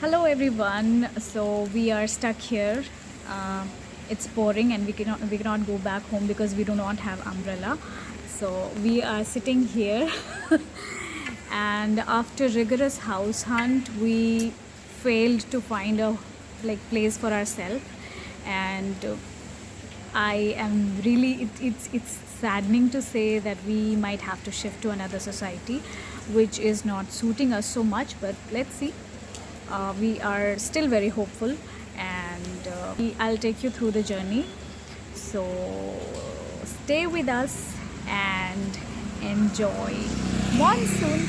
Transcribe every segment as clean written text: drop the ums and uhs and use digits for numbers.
Hello everyone. So we are stuck here. Uh, it's pouring and we cannot go back home because we do not have umbrella. So we are sitting here and after rigorous house hunt we failed to find a place for ourselves and I am really it's saddening to say that we might have to shift to another society which is not suiting us so much, but let's see. We are still very hopeful and I'll take you through the journey. So stay with us and enjoy monsoon.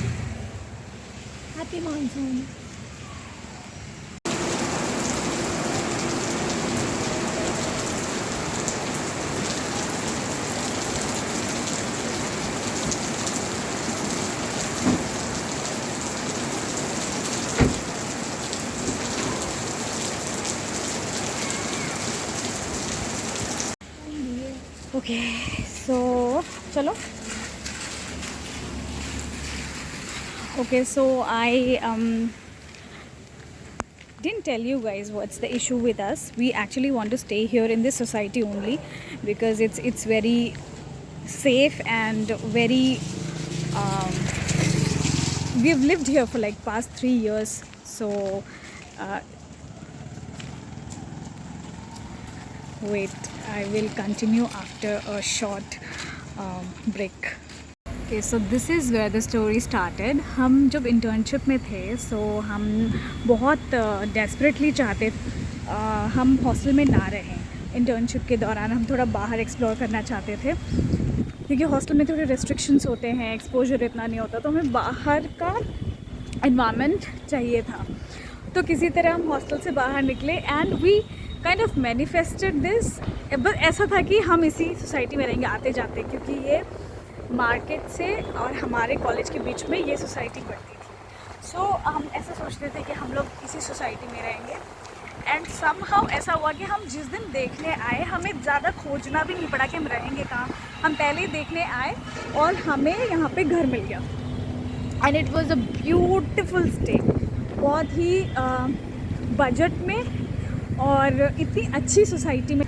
Happy monsoon. Okay, so chalo. Okay, so I didn't tell you guys what's the issue with us. We actually want to stay here in this society only because it's very safe and very we've lived here for like past 3 years. So wait, I will continue after a short break. Okay, so this is where the story started. हम जब internship में थे so हम बहुत desperately चाहते हम hostel में ना रहें. इंटर्नशिप के दौरान हम थोड़ा बाहर एक्सप्लोर करना चाहते थे क्योंकि हॉस्टल में थोड़े रेस्ट्रिक्शंस होते हैं, एक्सपोजर इतना नहीं होता, तो हमें बाहर का एनवायरनमेंट चाहिए था. तो किसी तरह हम हॉस्टल से बाहर निकले and we kind of manifested this. बस ऐसा था कि हम इसी सोसाइटी में रहेंगे आते जाते, क्योंकि ये मार्केट से और हमारे कॉलेज के बीच में ये सोसाइटी पड़ती थी. सो हम ऐसा सोचते थे कि हम लोग इसी सोसाइटी में रहेंगे एंड समहाउ ऐसा हुआ कि हम जिस दिन देखने आए हमें ज़्यादा खोजना भी नहीं पड़ा कि हम रहेंगे कहाँ. हम पहले ही देखने आए और हमें यहाँ पे घर मिल गया and it was a beautiful stay. बहुत ही बजट में और इतनी अच्छी सोसाइटी में.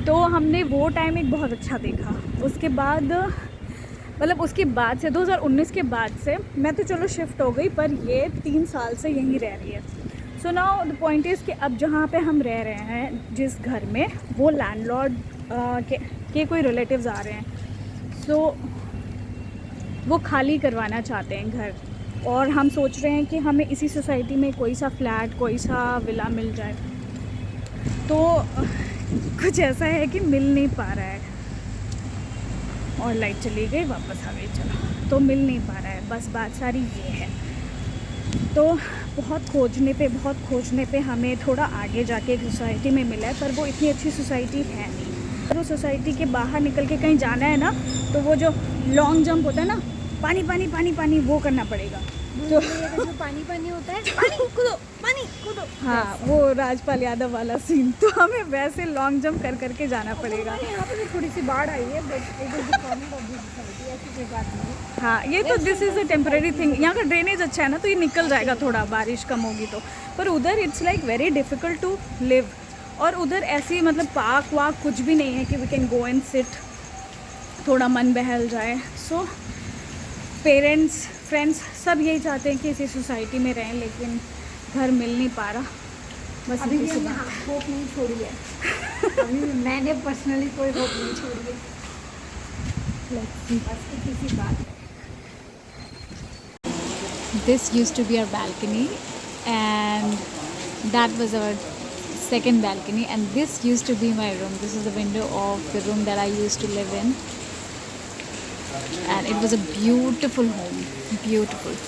तो हमने वो टाइम एक बहुत अच्छा देखा. उसके बाद मतलब उसके बाद से 2019 के बाद से मैं तो चलो शिफ्ट हो गई, पर ये 3 साल से यहीं रह रही है. So now the point is कि अब जहाँ पे हम रह रहे हैं जिस घर में, वो लैंडलॉर्ड के कोई रिलेटिव्स आ रहे हैं. सो वो खाली करवाना चाहते हैं घर और हम सोच रहे हैं कि हमें इसी सोसाइटी में कोई सा फ्लैट, कोई सा विला मिल जाए. तो कुछ ऐसा है कि मिल नहीं पा रहा है और लाइट चली गई, वापस आ गई. चलो, तो मिल नहीं पा रहा है, बस बात सारी ये है. तो बहुत खोजने पे हमें थोड़ा आगे जाके एक सोसाइटी में मिला है, पर वो इतनी अच्छी सोसाइटी है नहीं. तो सोसाइटी के बाहर निकल के कहीं जाना है ना, तो वो जो लॉन्ग जंप होता है ना, पानी पानी पानी पानी, वो करना पड़ेगा. तो जो पानी पानी होता है, पानी कूदो. हाँ, वो राजपाल यादव वाला सीन. तो हमें वैसे लॉन्ग जंप कर करके जाना पड़ेगा. यहाँ पे भी थोड़ी सी बाढ़ आई है, but it is the government of this society, ऐसी कोई बात नहीं है. हाँ, ये तो this is a temporary thing. यहाँ का ड्रेनेज अच्छा है ना, तो ये निकल जाएगा थोड़ा, बारिश कम होगी तो. पर उधर it's like very difficult to live. और उधर ऐसी मतलब पार्क वाक कुछ भी नहीं है कि we can go and sit, थोड़ा मन बहल जाए. सो पेरेंट्स, फ्रेंड्स सब यही चाहते हैं कि इसी सोसाइटी में रहें, लेकिन घर मिल नहीं पा रहा. बस अभी भी इसी हमने होप नहीं छोड़ी है. अभी भी मैंने पर्सनली कोई होप नहीं छोड़ी है. बस इतनी सी बात है. This used to be our balcony and that was our second balcony, and this used to be my room. This is the window of the room that I used to live in, and it was a beautiful home, beautiful.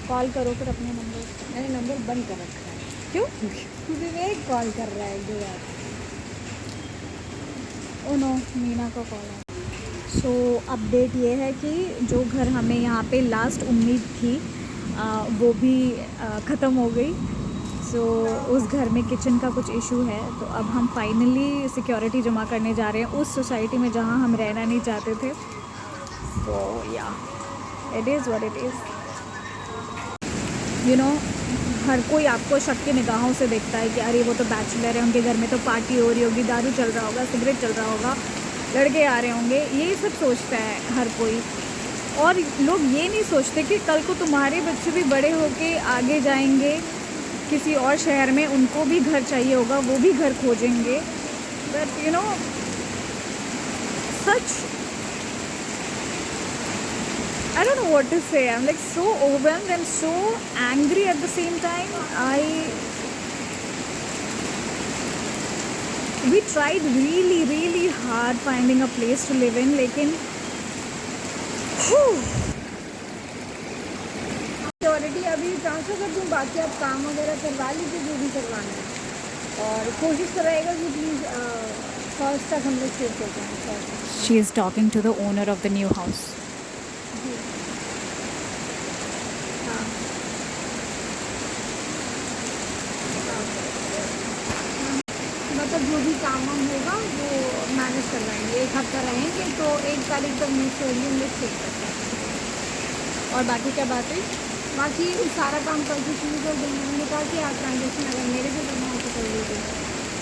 Call करो फिर अपने number. मैंने number बंद कर रखा है. क्यों? क्योंकि वे कॉल कर रहा है एक दो बार. ओ नो, मीना का कॉल है. सो अपडेट ये है कि जो घर हमें यहाँ पे लास्ट उम्मीद थी वो भी ख़त्म हो गई. सो उस घर में किचन का कुछ इशू है, तो अब हम फाइनली सिक्योरिटी जमा करने जा रहे हैं उस सोसाइटी में जहाँ हम रहना नहीं चाहते थे. तो yeah it is what it is. You know, हर कोई आपको शक की निगाहों से देखता है कि अरे वो तो बैचलर है, उनके घर में तो पार्टी हो रही होगी, दारू चल रहा होगा, सिगरेट चल रहा होगा, लड़के आ रहे होंगे, ये सब सोचता है हर कोई। और लोग ये नहीं सोचते कि कल को तुम्हारे बच्चे भी बड़े होके आगे जाएंगे किसी और शहर में, उनको भी घर चाहिए होगा, वो भी घर खोजेंगे। But you know, such I don't know what to say. I'm like so overwhelmed and so angry at the same time. We tried really hard finding a place to live in, लेकिन security अभी transfer कर दूँ, बाकी आप काम वगैरह करवा लीजिए जो भी करवाना है, और कोशिश कराएगा कि प्लीज़ फर्स्ट तक हम लोग शिफ्ट हो जाएँ। She is talking to the owner of the new house. मतलब जो भी काम वाम होगा वो मैनेज करवाएंगे। 1 हफ्ता रहेंगे तो 1 तारीख तक म्यूचुअली हम लोग चेक करते हैं। और बाकी क्या बात हुई? बाकी सारा काम कल से शुरू कर देंगे। मैंने कहा कि आप ट्रांजेक्शन अगर मेरे से करना हो तो कर लीजिए।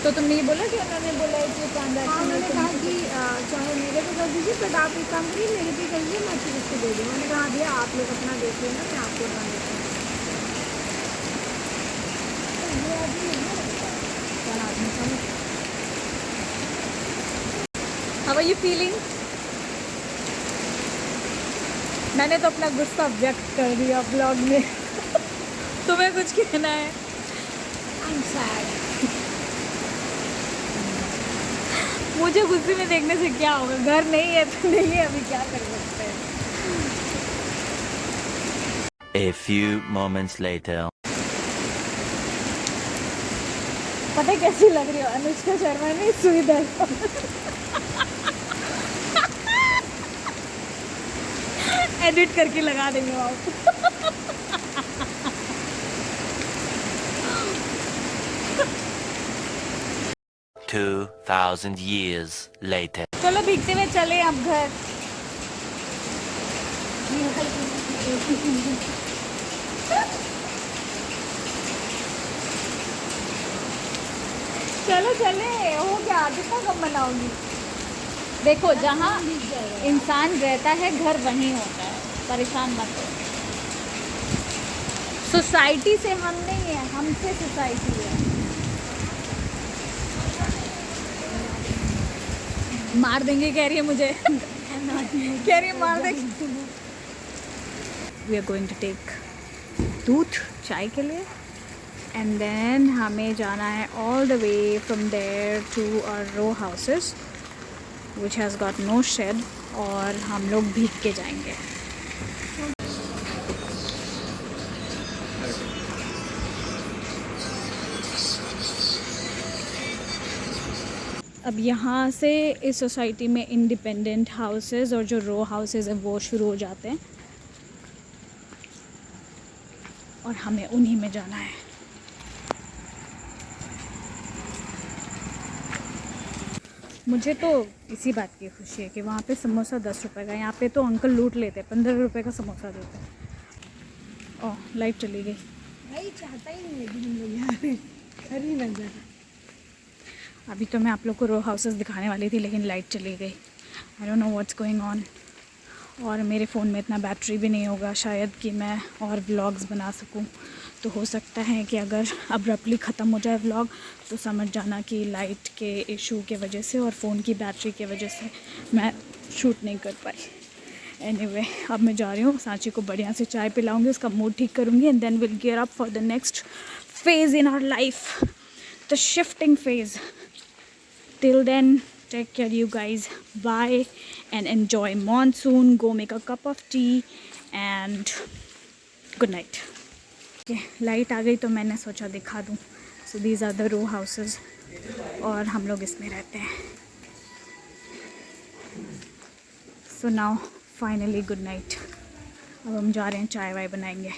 तो तुमने ये बोला कि उन्होंने बोला है कि हाँ, ट्रांजैक्शन मैंने कहा कि चाहे मेरे पे कर दीजिए, बट आप एक काम करिए मेरे पे करिए, मैं फिर उसको दे दूँ। मैंने कहा भैया आप लोग अपना देख लेना, मैं आपको transaction How are you feeling? मैंने तो अपना गुस्सा व्यक्त कर दिया ब्लॉग में। तुम्हें कुछ कहना है? I am sad. मुझे गुस्से में देखने से क्या होगा? घर नहीं है तो नहीं है, अभी क्या कर सकते हैं। A few moments later. पता है कैसी लग रही हो? अनुष्का शर्मा ने सुविधा एडिट करके लगा देंगे आप। 2000 years later. चलो भीगते हुए चले अब घर। चलो चले, हो गया, कितना कम बनाओगी? देखो, जहाँ इंसान रहता है घर वहीं होता है, परेशान मत हो। सोसाइटी से हम नहीं है, हमसे सोसाइटी है। मार देंगे कह रही है मुझे। कह रही है मार देंगे। We are going to take दूध चाय के लिए, एंड देन हमें जाना है all the way from there to our row houses which has got no shed, और हम लोग भीग के जाएंगे। अब यहाँ से इस सोसाइटी में इंडिपेंडेंट हाउसेस और जो रो हाउसेस हैं वो शुरू हो जाते हैं, और हमें उन्हीं में जाना है। मुझे तो इसी बात की खुशी है कि वहाँ पे समोसा 10 रुपए का, यहाँ पे तो अंकल लूट लेते, 15 रुपए का समोसा देते हैं। ओह, लाइट चली गई। भाई चाहता ही नहीं है कि हम लोग यहाँ पे घर ही बन जाए। अभी तो मैं आप लोग को रो हाउसेस दिखाने वाली थी, लेकिन लाइट चली गई। I don't know what's going on. और मेरे फ़ोन में इतना बैटरी भी नहीं होगा शायद कि मैं और व्लॉग्स बना सकूं। तो हो सकता है कि अगर अब्रप्टली ख़त्म हो जाए व्लॉग तो समझ जाना कि लाइट के इशू के वजह से और फ़ोन की बैटरी के वजह से मैं शूट नहीं कर पाई। एनीवे, अब मैं जा रही हूँ, सांची को बढ़िया से चाय पिलाऊंगी, उसका मूड ठीक करूँगी, and then will gear up for the next phase in our life, the shifting phase. Till then, take care you guys, bye and enjoy monsoon, go make a cup of tea and good night. Okay, light आ गई तो मैंने सोचा दिखा दूँ। So these are the row houses और हम लोग इसमें रहते हैं। So now finally good night। अब हम जा रहे हैं, चाय वाय बनाएंगे।